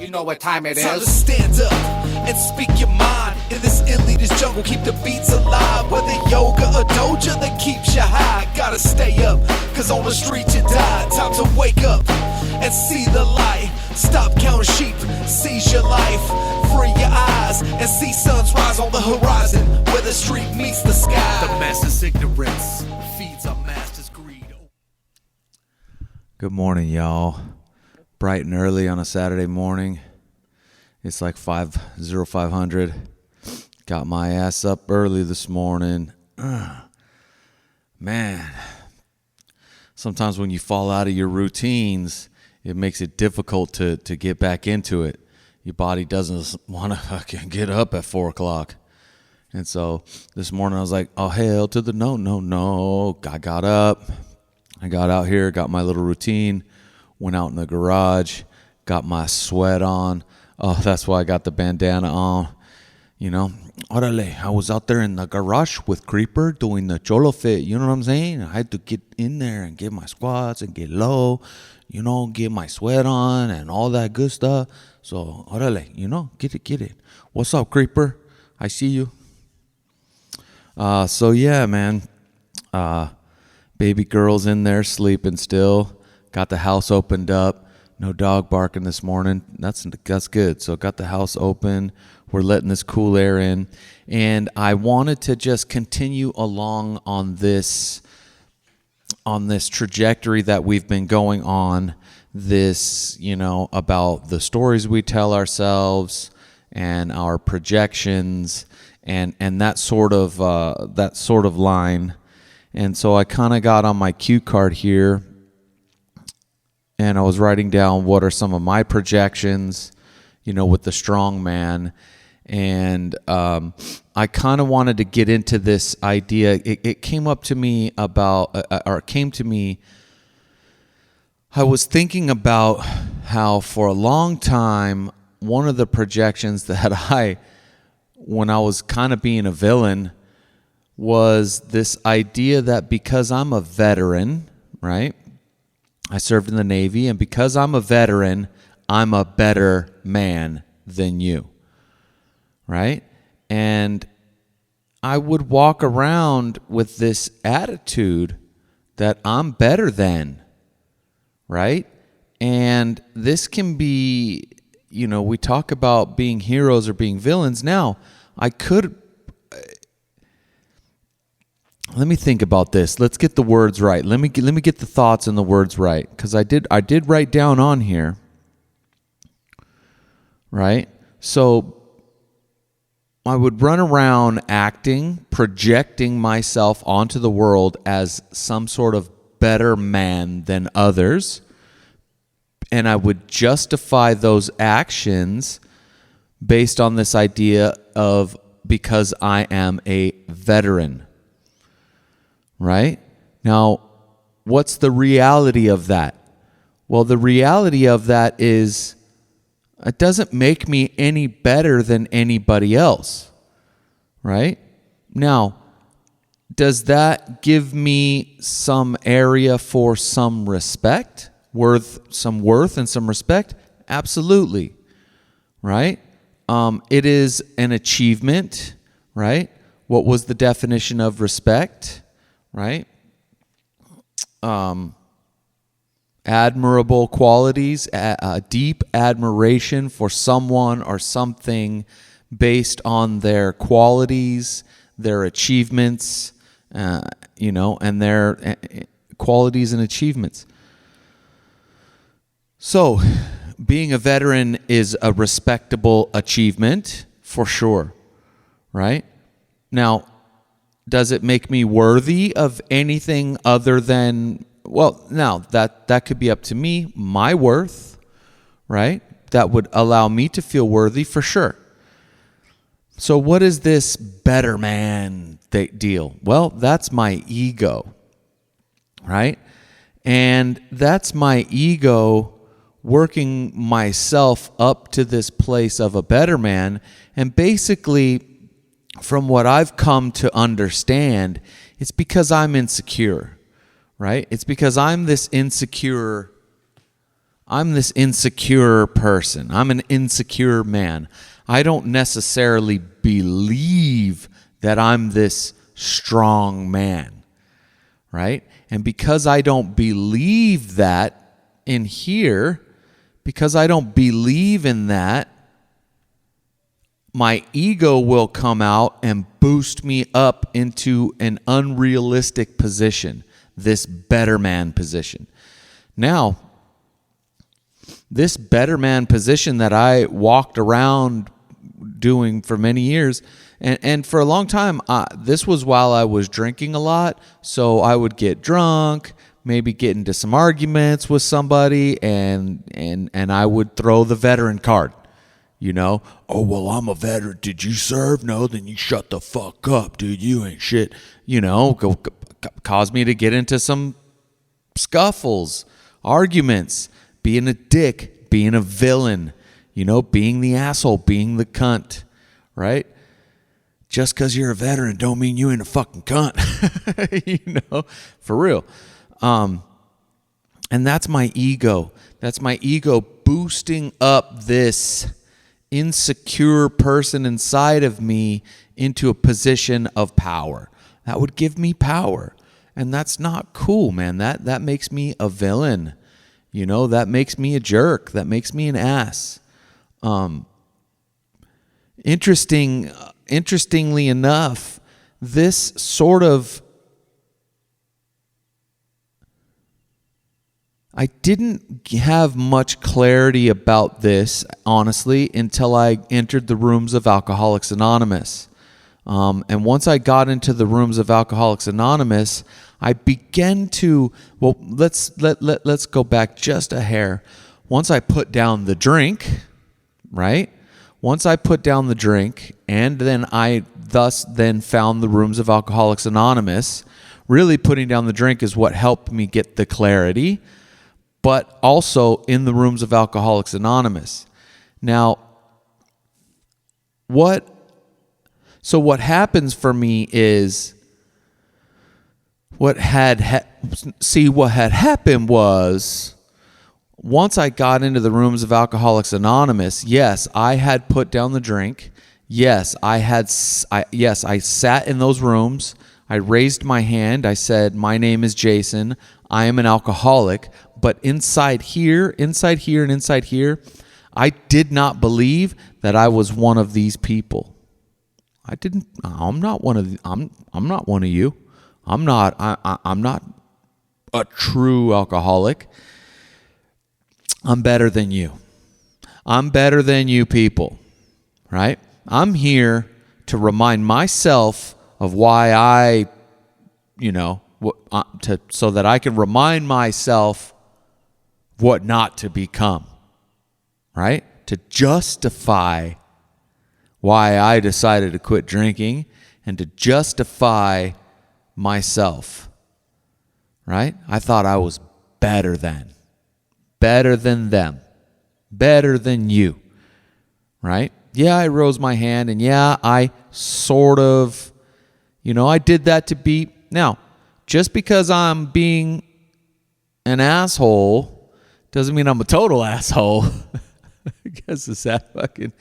You know what time it Time to is. stand up and speak your mind. In this elitist jungle, keep the beats alive. Whether yoga or doja that keeps you high. Gotta stay up, cause on the street you die. Time to wake up and see the light. Stop counting sheep, seize your life. Free your eyes and see suns rise on the horizon. Where the street meets the sky. The master's ignorance feeds our master's greed. Good morning, y'all. Bright and early on a Saturday morning. It's like 5:05. Got my ass up early this morning. Man, sometimes when you fall out of your routines, it makes it difficult to get back into it. Your body doesn't want to fucking get up at 4 o'clock. And so this morning I was like, oh, hell to the no. I got up. I got out here, got my little routine, went out in the garage, got my sweat on. Oh, that's why I got the bandana on. You know, orale, I was out there in the garage with Creeper doing the cholo fit. You know what I'm saying? I had to get in there and get my squats and get low, you know, get my sweat on and all that good stuff. So, orale, you know, get it. What's up, Creeper? I see you. So yeah, man. Baby girl's in there sleeping still. Got the house opened up. No dog barking this morning. That's good. So got the house open. We're letting this cool air in. And I wanted to just continue along on this trajectory that we've been going on. This, you know, about the stories we tell ourselves and our projections and that sort of line. And so I kind of got on my cue card here and I was writing down what are some of my projections, you know, with the strong man. And I kind of wanted to get into this idea. It came up to me I was thinking about how for a long time, one of the projections that when I was kind of being a villain, was this idea that because I'm a veteran, right? I served in the Navy, and because I'm a veteran, I'm a better man than you, right? And I would walk around with this attitude that I'm better than, right? And this can be, you know, we talk about being heroes or being villains. Now, let me think about this. Let's get the words right. Let me get the thoughts and the words right, because I did write down on here, right? So I would run around acting, projecting myself onto the world as some sort of better man than others, and I would justify those actions based on this idea of because I am a veteran. Right? Now, what's the reality of that? Well, the reality of that is it doesn't make me any better than anybody else. Right? Now, does that give me some area for some respect? Some worth and some respect? Absolutely. Right? It is an achievement, right? What was the definition of respect? Right? Admirable qualities, deep admiration for someone or something based on their qualities, their achievements, you know, and their qualities and achievements. So, being a veteran is a respectable achievement for sure, right? Now, does it make me worthy of anything other than, well, now that could be up to me, my worth, right? That would allow me to feel worthy for sure. So what is this better man deal? Well, that's my ego, right? And that's my ego working myself up to this place of a better man. And basically, from what I've come to understand, it's because I'm insecure, right? It's because I'm this insecure I'm this insecure person. I'm an insecure man. I don't necessarily believe that I'm this strong man, right? And because I don't believe that in here, because I don't believe in that, my ego will come out and boost me up into an unrealistic position, this better man position. Now, this better man position that I walked around doing for many years, and for a long time, this was while I was drinking a lot, so I would get drunk, maybe get into some arguments with somebody, and I would throw the veteran card. You know, oh, well, I'm a veteran. Did you serve? No, then you shut the fuck up, dude. You ain't shit. You know, cause me to get into some scuffles, arguments, being a dick, being a villain, you know, being the asshole, being the cunt, right? Just because you're a veteran don't mean you ain't a fucking cunt, you know, for real. And that's my ego. That's my ego boosting up this insecure person inside of me into a position of power. That would give me power. And that's not cool, man. That makes me a villain. You know, that makes me a jerk. That makes me an ass. Interestingly enough, this sort of, I didn't have much clarity about this, honestly, until I entered the rooms of Alcoholics Anonymous. And once I got into the rooms of Alcoholics Anonymous, I began to, well, let's go back just a hair. Once I put down the drink, right? Once I put down the drink, and then I thus then found the rooms of Alcoholics Anonymous, really putting down the drink is what helped me get the clarity, but also in the rooms of Alcoholics Anonymous. Now, what happens for me is what had happened was, once I got into the rooms of Alcoholics Anonymous, yes, I had put down the drink. Yes, I sat in those rooms. I raised my hand. I said, "My name is Jason. I am an alcoholic." But inside here, and inside here, I did not believe that I was one of these people. I'm not one of you. I'm not a true alcoholic. I'm better than you. I'm better than you people, right? I'm here to remind myself of why so that I can remind myself what not to become, right? To justify why I decided to quit drinking and to justify myself, right? I thought I was better than them, better than you, right? Yeah, I rose my hand, and yeah, I sort of, I did that to be, now, just because I'm being an asshole doesn't mean I'm a total asshole. I guess it's that fucking,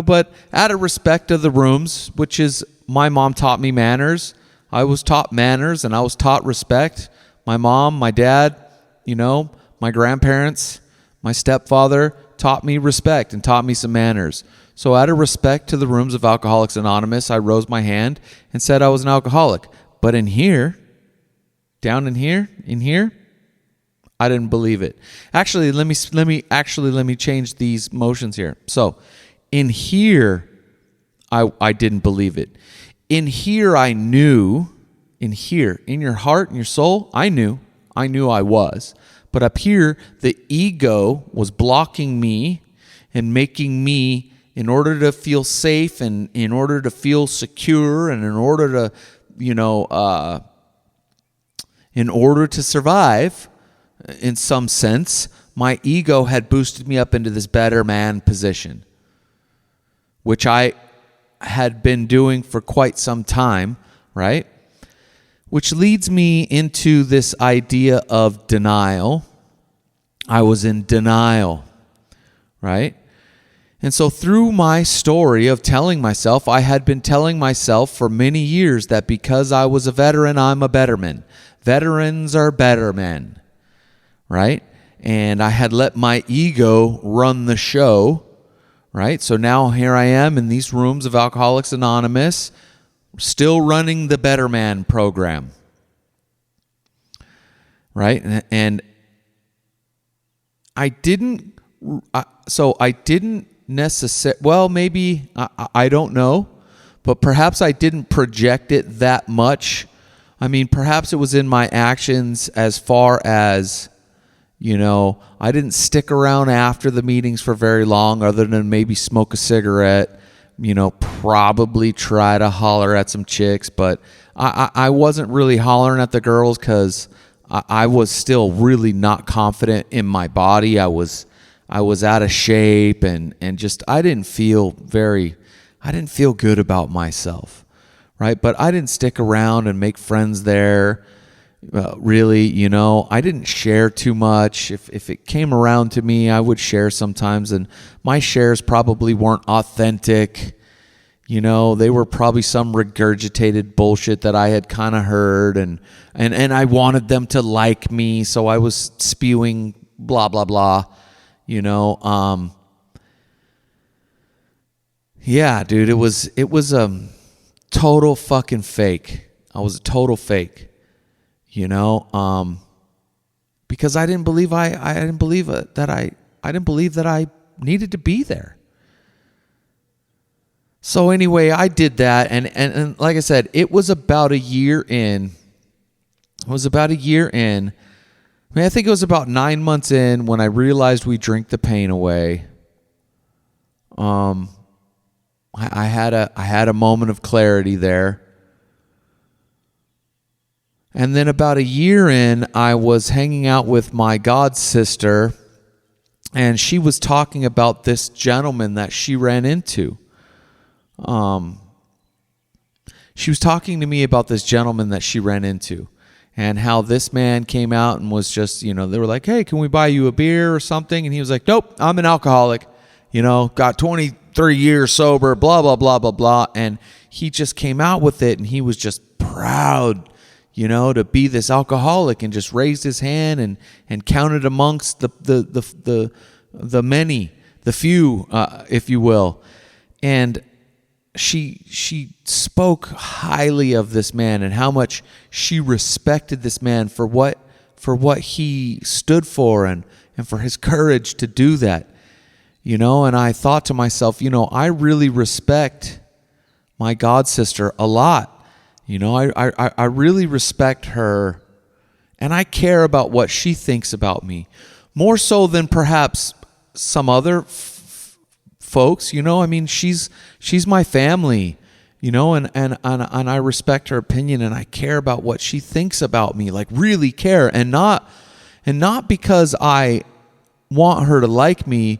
but out of respect of the rooms, which is, my mom taught me manners. I was taught manners and I was taught respect. My mom, my dad, my grandparents, my stepfather taught me respect and taught me some manners. So out of respect to the rooms of Alcoholics Anonymous, I rose my hand and said I was an alcoholic. But in here, down in here, I didn't believe it. Actually, let me change these motions here. So, in here, I didn't believe it. In here, I knew. In here, in your heart and your soul, I knew I was. But up here, the ego was blocking me and making me, in order to feel safe and in order to feel secure and in order to survive, in some sense, my ego had boosted me up into this better man position, which I had been doing for quite some time, right? Which leads me into this idea of denial. I was in denial, right? And so through my story of telling myself, I had been telling myself for many years that because I was a veteran, I'm a better man. Veterans are better men, right? And I had let my ego run the show, right? So now here I am in these rooms of Alcoholics Anonymous, still running the Better Man program, right? And I didn't necessarily, well, maybe, I don't know, but perhaps I didn't project it that much. I mean, perhaps it was in my actions as far as, I didn't stick around after the meetings for very long other than maybe smoke a cigarette, probably try to holler at some chicks, but I wasn't really hollering at the girls because I was still really not confident in my body. I was out of shape and just I didn't feel good about myself, right? But I didn't stick around and make friends there. Really, I didn't share too much. If it came around to me, I would share sometimes, and my shares probably weren't authentic. They were probably some regurgitated bullshit that I had kind of heard, and I wanted them to like me, so I was spewing blah blah blah. Yeah, dude, it was total fucking fake. I was a total fake. Because I didn't believe I didn't believe that I needed to be there. So anyway, I did that, and like I said, it was about a year in. I mean, I think it was about 9 months in when I realized we drink the pain away. I had a moment of clarity there. And then about a year in, I was hanging out with my god sister, and she was talking about this gentleman that she ran into. She was talking to me about this gentleman that she ran into, and how this man came out and was just, they were like, hey, can we buy you a beer or something? And he was like, nope, I'm an alcoholic, got 23 years sober, blah, blah, blah, blah, blah. And he just came out with it, and he was just proud, to be this alcoholic, and just raised his hand and counted amongst the many, the few, if you will. And she spoke highly of this man and how much she respected this man for what he stood for and for his courage to do that. And I thought to myself, I really respect my god sister a lot. I really respect her, and I care about what she thinks about me more so than perhaps some other folks. I mean, she's my family, and I respect her opinion, and I care about what she thinks about me, like really care, and not because I want her to like me,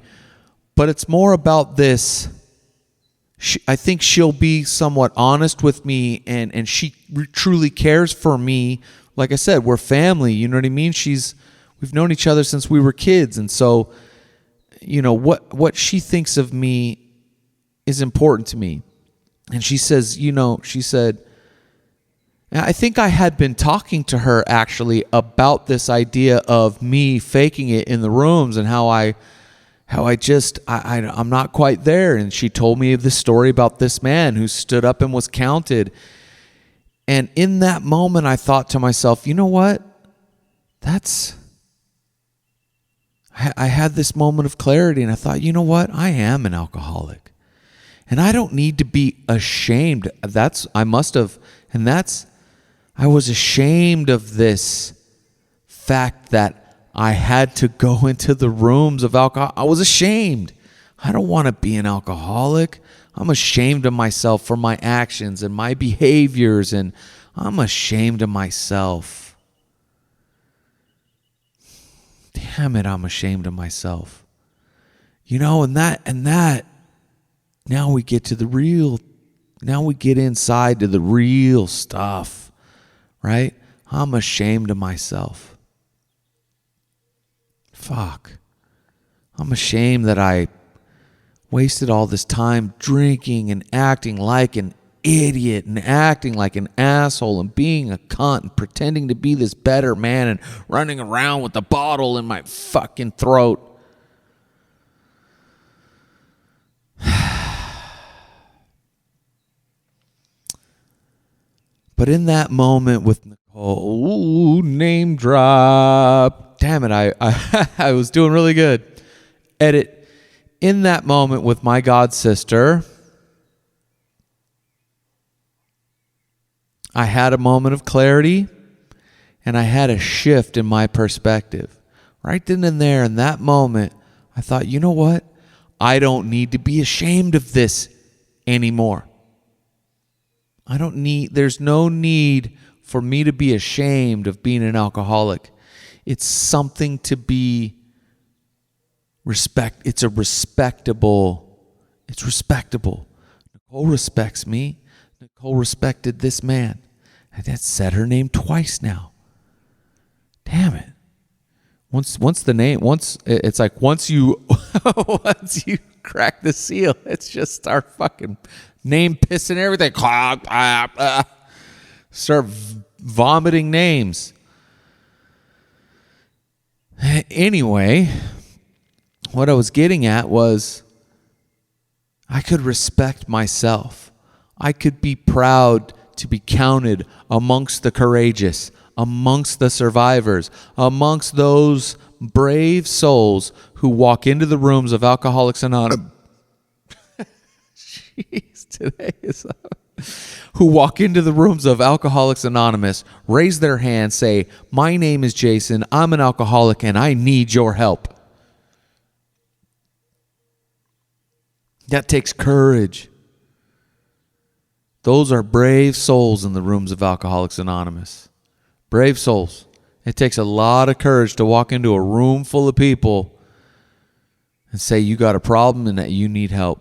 but it's more about this. I think she'll be somewhat honest with me, and she truly cares for me. Like I said, we're family. You know what I mean? We've known each other since we were kids, and so, what she thinks of me is important to me. And she says, she said, I think I had been talking to her actually about this idea of me faking it in the rooms and how I'm not quite there. And she told me this story about this man who stood up and was counted. And in that moment, I thought to myself, you know what? I had this moment of clarity, and I thought, you know what? I am an alcoholic, and I don't need to be ashamed. I was ashamed of this fact that I had to go into the rooms of alcohol. I was ashamed. I don't want to be an alcoholic. I'm ashamed of myself for my actions and my behaviors, and I'm ashamed of myself. Damn it, I'm ashamed of myself. And that, now we get inside to the real stuff, right? I'm ashamed of myself. Fuck. I'm ashamed that I wasted all this time drinking and acting like an idiot and acting like an asshole and being a cunt and pretending to be this better man and running around with the bottle in my fucking throat. But in that moment with Nicole, ooh, name drop. Damn it, I was doing really good. Edit. In that moment with my god sister, I had a moment of clarity and I had a shift in my perspective. Right then and there, in that moment, I thought, you know what? I don't need to be ashamed of this anymore. There's no need for me to be ashamed of being an alcoholic. It's something to be it's respectable. Nicole respects me. Nicole respected this man. I've said her name twice now. Damn it. Once you once you crack the seal, it's just start fucking name pissing everything. Start vomiting names. Anyway, what I was getting at was I could respect myself. I could be proud to be counted amongst the courageous, amongst the survivors, amongst those brave souls who walk into the rooms of Alcoholics Anonymous. Jeez, today is who walk into the rooms of Alcoholics Anonymous, raise their hand, say, "My name is Jason, I'm an alcoholic, and I need your help." That takes courage. Those are brave souls in the rooms of Alcoholics Anonymous. Brave souls. It takes a lot of courage to walk into a room full of people and say you got a problem and that you need help.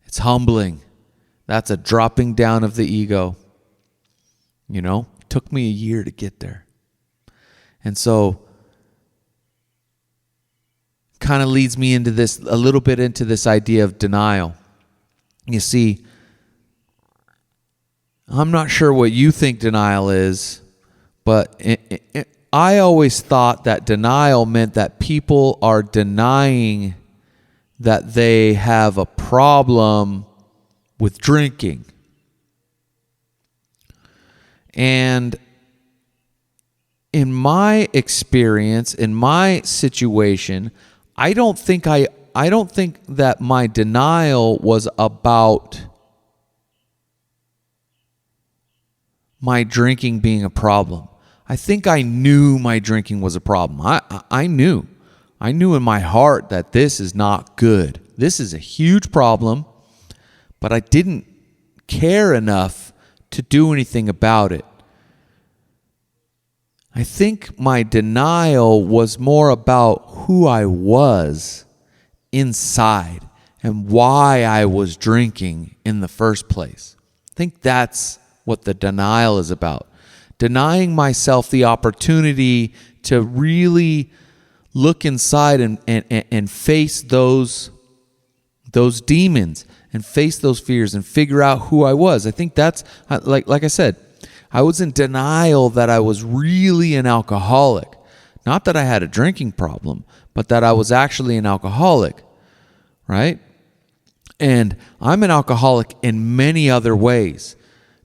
It's humbling. That's a dropping down of the ego. You know, it took me a year to get there. And so kind of leads me into this, a little bit into this idea of denial. You see, I'm not sure what you think denial is, but I always thought that denial meant that people are denying that they have a problem with drinking. And in my experience, in my situation, I don't think that my denial was about my drinking being a problem. I think I knew my drinking was a problem. I knew in my heart that this is not good. This is a huge problem, but I didn't care enough to do anything about it. I think my denial was more about who I was inside and why I was drinking in the first place. I think that's what the denial is about. Denying myself the opportunity to really look inside and face those demons and face those fears and figure out who I was. I think that's, like I said, I was in denial that I was really an alcoholic. Not that I had a drinking problem, but that I was actually an alcoholic, right? And I'm an alcoholic in many other ways,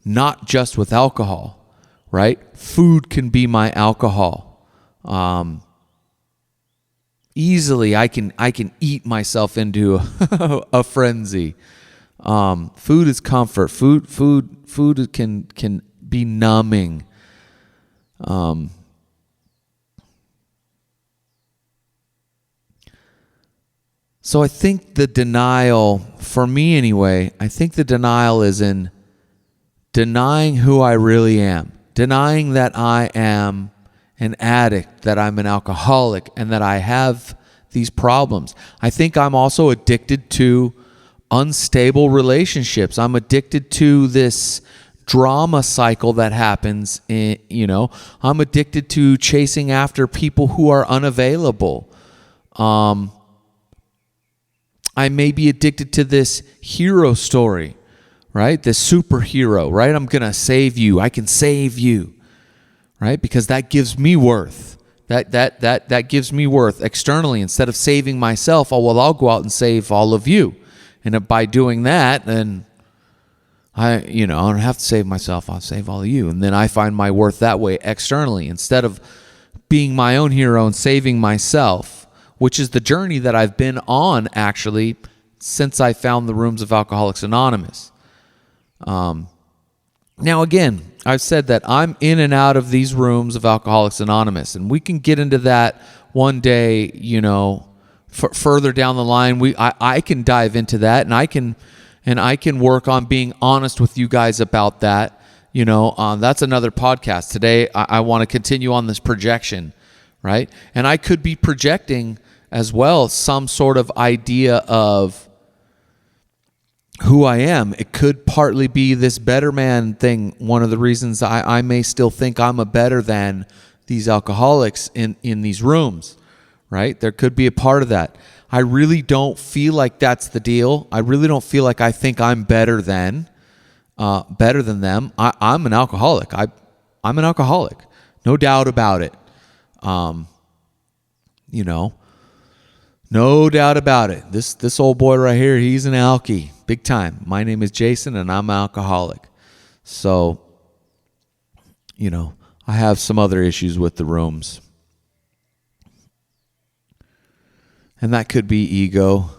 not just with alcohol, right? Food can be my alcohol. Easily, I can eat myself into a frenzy. Food is comfort. Food can be numbing. So I think the denial, for me anyway, I think the denial is in denying who I really am. Denying that I am an addict, that I'm an alcoholic, and that I have these problems. I think I'm also addicted to unstable relationships. I'm addicted to this drama cycle that happens. I'm addicted to chasing after people who are unavailable. I may be addicted to this hero story, right? This superhero, right? I'm going to save you. I can save you, right? Because that gives me worth. That gives me worth externally. Instead of saving myself, I'll go out and save all of you. And by doing that, then I don't have to save myself. I'll save all of you. And then I find my worth that way externally instead of being my own hero and saving myself, which is the journey that I've been on actually since I found the rooms of Alcoholics Anonymous. Now, again, I've said that I'm in and out of these rooms of Alcoholics Anonymous, and we can get into that one day, further down the line. I can dive into that, and I can work on being honest with you guys about that. That's another podcast. Today, I want to continue on this projection, right? And I could be projecting as well some sort of idea of who I am. It could partly be this better man thing. One of the reasons I may still think I'm a better than these alcoholics in these rooms, right? There could be a part of that. I really don't feel like that's the deal. I really don't feel like I think I'm better than them. I'm an alcoholic. I'm an alcoholic. No doubt about it. No doubt about it. This old boy right here, he's an alkie. Big time. My name is Jason, and I'm an alcoholic. So, I have some other issues with the rooms. And that could be ego,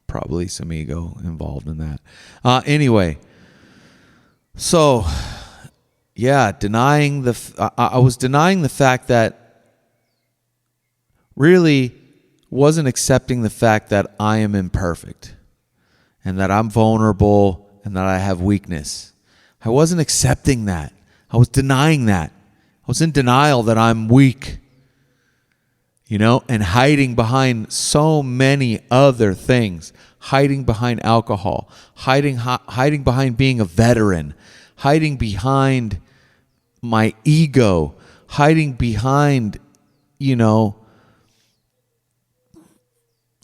probably some ego involved in that. Anyway, so, yeah, I was denying the fact that really wasn't accepting the fact that I am imperfect and that I'm vulnerable and that I have weakness. I wasn't accepting that. I was denying that. I was in denial that I'm weak, and hiding behind so many other things, hiding behind alcohol, hiding behind being a veteran, hiding behind my ego, hiding behind,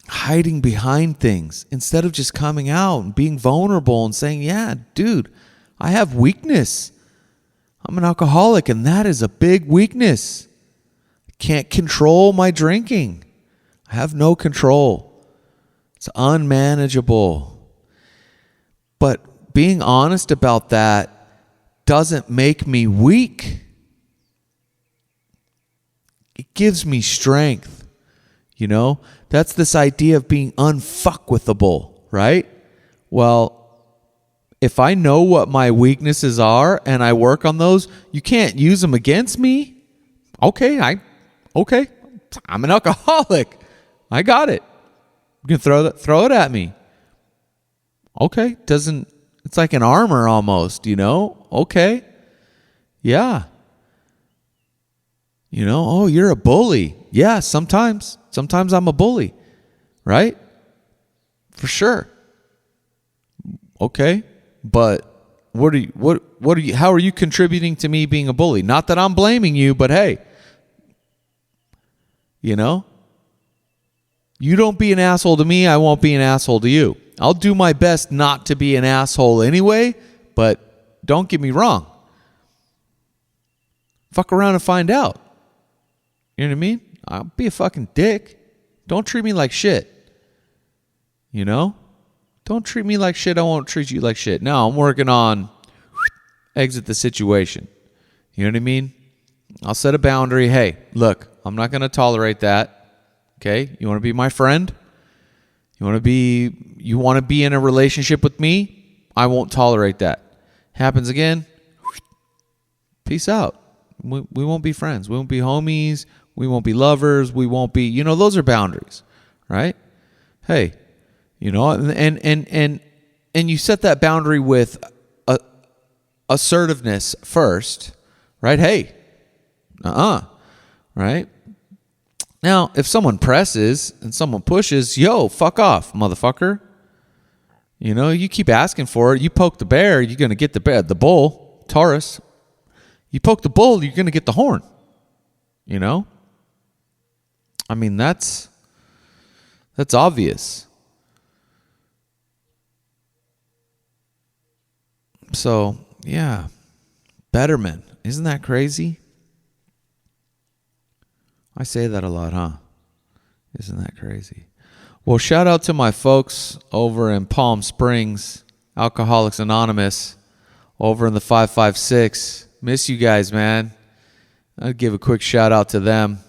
hiding behind things instead of just coming out and being vulnerable and saying, yeah, dude, I have weakness. I'm an alcoholic, and that is a big weakness. I can't control my drinking. I have no control. It's unmanageable. But being honest about that doesn't make me weak. It gives me strength. That's this idea of being unfuckwithable, right? Well, if I know what my weaknesses are and I work on those, you can't use them against me. Okay, I'm an alcoholic. I got it. You can throw it at me. Okay, it's like an armor almost, Okay. Yeah. Oh, you're a bully. Yeah, sometimes I'm a bully, right? For sure. Okay, but how are you contributing to me being a bully? Not that I'm blaming you, but hey, you don't be an asshole to me, I won't be an asshole to you. I'll do my best not to be an asshole anyway, but don't get me wrong. Fuck around and find out. You know what I mean? I'll be a fucking dick. Don't treat me like shit. Don't treat me like shit. I won't treat you like shit. No, I'm working on exit the situation. You know what I mean? I'll set a boundary. Hey, look, I'm not going to tolerate that. Okay? You want to be my friend? You want to be in a relationship with me? I won't tolerate that. Happens again? Peace out. We won't be friends. We won't be homies. We won't be lovers. We won't be, those are boundaries, right? Hey, and you set that boundary with assertiveness first, right? Hey, right? Now, if someone presses and someone pushes, yo, fuck off, motherfucker. You keep asking for it. You poke the bear, you're going to get the bull, Taurus. You poke the bull, you're going to get the horn, I mean, that's obvious. So, yeah, betterment. Isn't that crazy? I say that a lot, huh? Isn't that crazy? Well, shout out to my folks over in Palm Springs, Alcoholics Anonymous, over in the 556. Miss you guys, man. I'd give a quick shout out to them.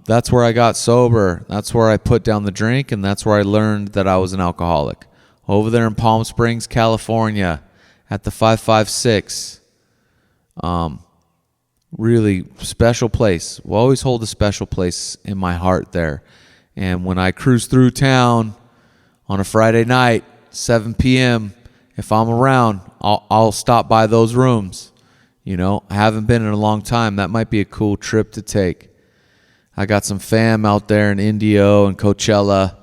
That's where I got sober. That's where I put down the drink, and that's where I learned that I was an alcoholic. Over there in Palm Springs, California, at the 556. Really special place. Will always hold a special place in my heart there. And when I cruise through town on a Friday night, 7 p.m., if I'm around, I'll stop by those rooms. You know, I haven't been in a long time. That might be a cool trip to take. I got some fam out there in Indio and Coachella.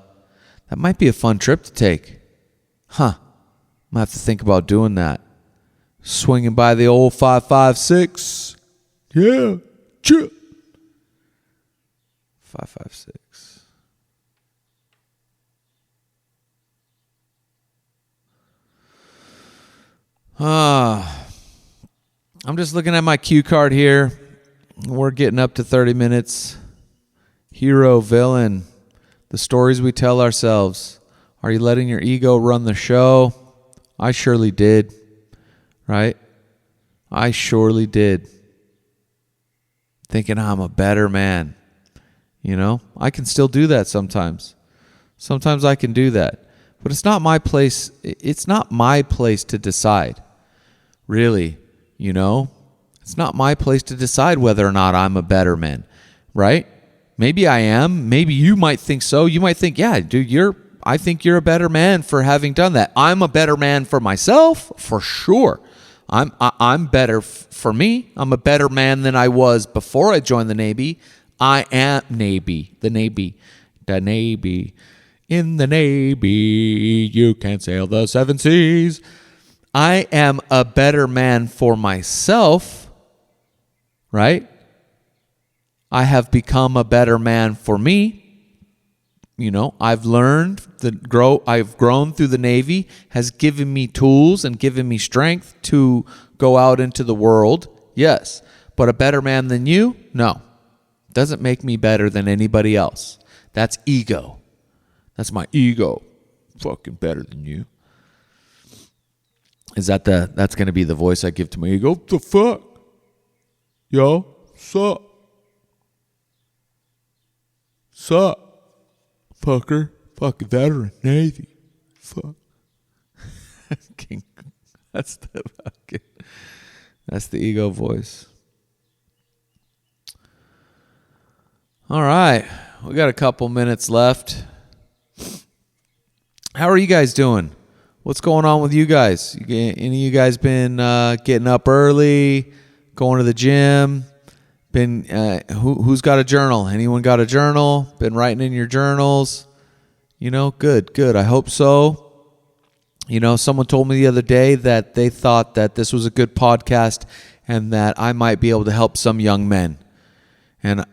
That might be a fun trip to take. Huh. I'm going to have to think about doing that. Swinging by the old 556. Yeah. Chill. 556. I'm just looking at my cue card here. We're getting up to 30 minutes. Hero, villain, the stories we tell ourselves. Are you letting your ego run the show? I surely did, right? I surely did. Thinking I'm a better man. You know, I can still do that sometimes. Sometimes I can do that. But it's not my place. It's not my place to decide. Really, you know? It's not my place to decide whether or not I'm a better man, right? Maybe I am. Maybe you might think so. You might think, yeah, dude, I think you're a better man for having done that. I'm a better man for myself, for sure. I'm better for me. I'm a better man than I was before I joined the Navy. I am the Navy. In the Navy, you can sail the 7 seas. I am a better man for myself, right? I have become a better man for me. You know, I've learned I've grown through the Navy, has given me tools and given me strength to go out into the world. Yes. But a better man than you? No. Doesn't make me better than anybody else. That's ego. That's my ego. Fucking better than you. That's going to be the voice I give to my ego? What the fuck? Yo, sup? Sup? Fucker. Fucking veteran. Navy. Fuck. That's the ego voice. All right. We got a couple minutes left. How are you guys doing? What's going on with you guys? Any of you guys been getting up early, going to the gym? Who's got a journal? Anyone got a journal? Been writing in your journals? You know, good. I hope so. You know, someone told me the other day that they thought that this was a good podcast and that I might be able to help some young men. And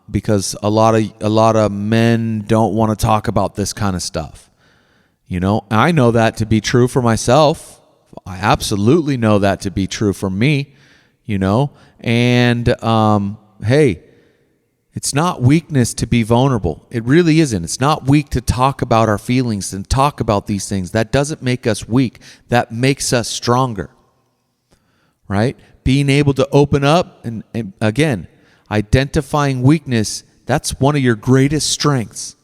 because a lot of men don't want to talk about this kind of stuff. You know, I know that to be true for myself. I absolutely know that to be true for me, you know. And, hey, it's not weakness to be vulnerable. It really isn't. It's not weak to talk about our feelings and talk about these things. That doesn't make us weak. That makes us stronger, right? Being able to open up and again, identifying weakness, that's one of your greatest strengths.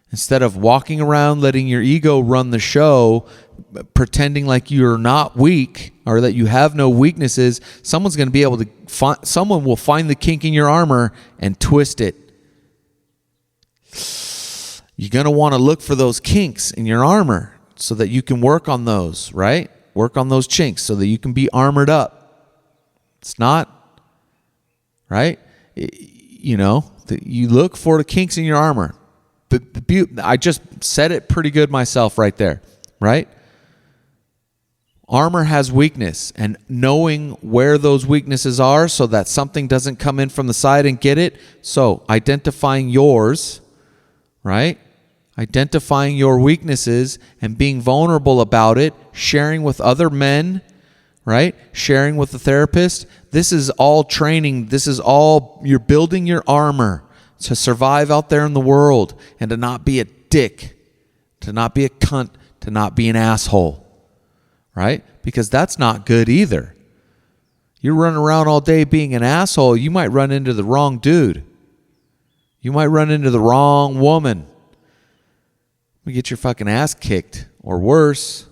Instead of walking around letting your ego run the show, pretending like you're not weak or that you have no weaknesses, someone will find the kink in your armor and twist it. You're going to want to look for those kinks in your armor so that you can work on those, right? Work on those chinks so that you can be armored up. It's not, right? You know, you look for the kinks in your armor. But I just said it pretty good myself right there, right? Armor has weakness, and knowing where those weaknesses are so that something doesn't come in from the side and get it. So identifying yours, right? Identifying your weaknesses and being vulnerable about it, sharing with other men, right? Sharing with the therapist. This is all training. This is all, you're building your armor to survive out there in the world and to not be a dick, to not be a cunt, to not be an asshole. Right? Because that's not good either. You're running around all day being an asshole, you might run into the wrong dude. You might run into the wrong woman. You get your fucking ass kicked, or worse.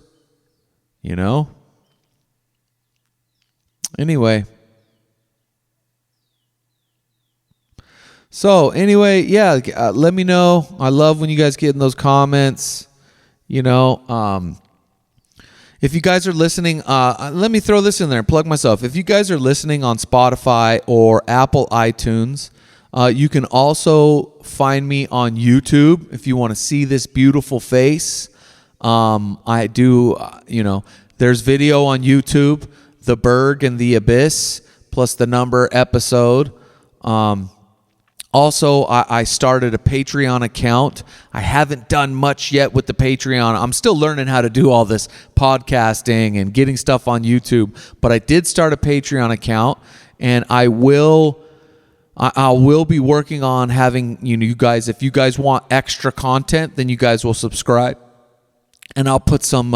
You know? Anyway. So, anyway, yeah, let me know. I love when you guys get in those comments. You know, if you guys are listening, let me throw this in there and plug myself. If you guys are listening on Spotify or Apple iTunes, you can also find me on YouTube if you want to see this beautiful face. I do, there's video on YouTube, The Berg and the Abyss, plus the number episode. Also, I started a Patreon account. I haven't done much yet with the Patreon. I'm still learning how to do all this podcasting and getting stuff on YouTube. But I did start a Patreon account, and I will be working on having, you guys, if you guys want extra content, then you guys will subscribe, and I'll put some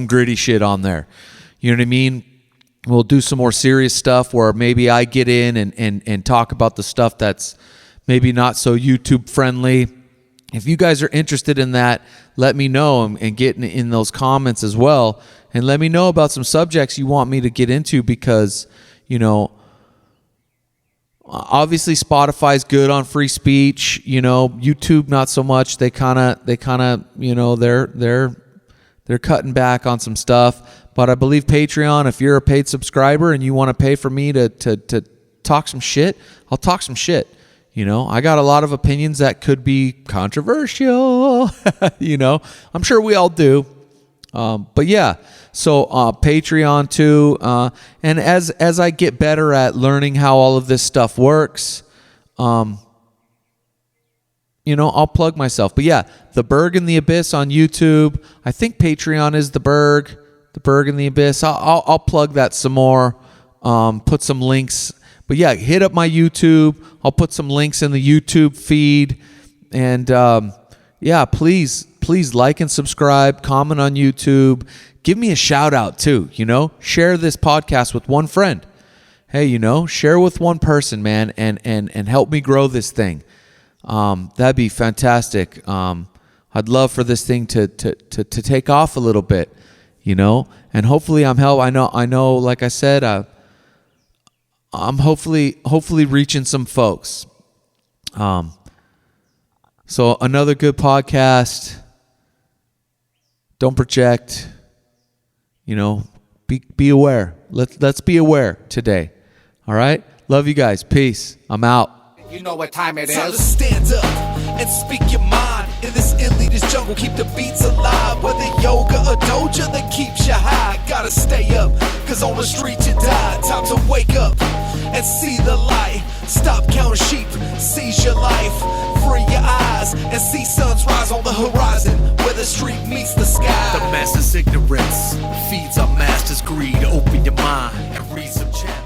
gritty shit on there. You know what I mean? We'll do some more serious stuff where maybe I get in and talk about the stuff that's maybe not so YouTube friendly. If you guys are interested in that, let me know and get in those comments as well. And let me know about some subjects you want me to get into because, obviously Spotify's good on free speech. YouTube not so much. They kind of, they're cutting back on some stuff. But I believe Patreon, if you're a paid subscriber and you want to pay for me to talk some shit, I'll talk some shit. I got a lot of opinions that could be controversial. I'm sure we all do. But yeah, so Patreon too. And as I get better at learning how all of this stuff works, I'll plug myself. But yeah, The Berg and the Abyss on YouTube. I think Patreon is The Berg and the Abyss. I'll plug that some more. Put some links. But yeah, hit up my YouTube. I'll put some links in the YouTube feed. And yeah, please like and subscribe. Comment on YouTube. Give me a shout out too. Share this podcast with one friend. Hey, share with one person, man, and help me grow this thing. That'd be fantastic. I'd love for this thing to take off a little bit. And hopefully I'm help. I know, like I said, I'm hopefully reaching some folks. So another good podcast. Don't project. Be aware. Let's be aware today. All right. Love you guys. Peace. I'm out. You know what time it Time to is. stand up and speak your mind. In this elitist jungle, keep the beats alive. Whether yoga or doja that keeps you high. Gotta stay up, cause on the street you die. Time to wake up and see the light. Stop counting sheep, seize your life. Free your eyes and see suns rise on the horizon. Where the street meets the sky. The master's ignorance feeds our master's greed. Open your mind and read some chapters.